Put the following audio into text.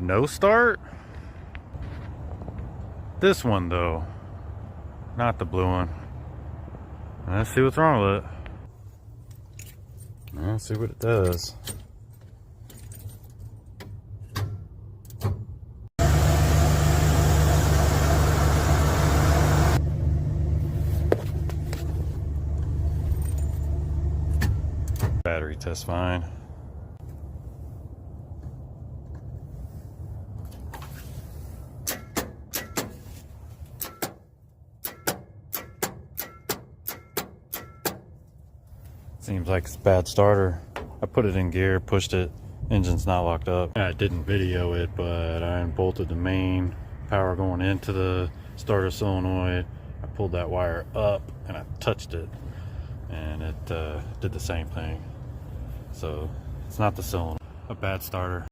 no start. This one though, not the blue one. Let's see what's wrong with it. Let's see what it does. Battery test fine. Seems like it's a bad starter. I put it in gear, pushed it, engine's not locked up. I didn't video it, but I unbolted the main power going into the starter solenoid. I pulled that wire up and I touched it, and it did the same thing. So it's not the solenoid. A bad starter.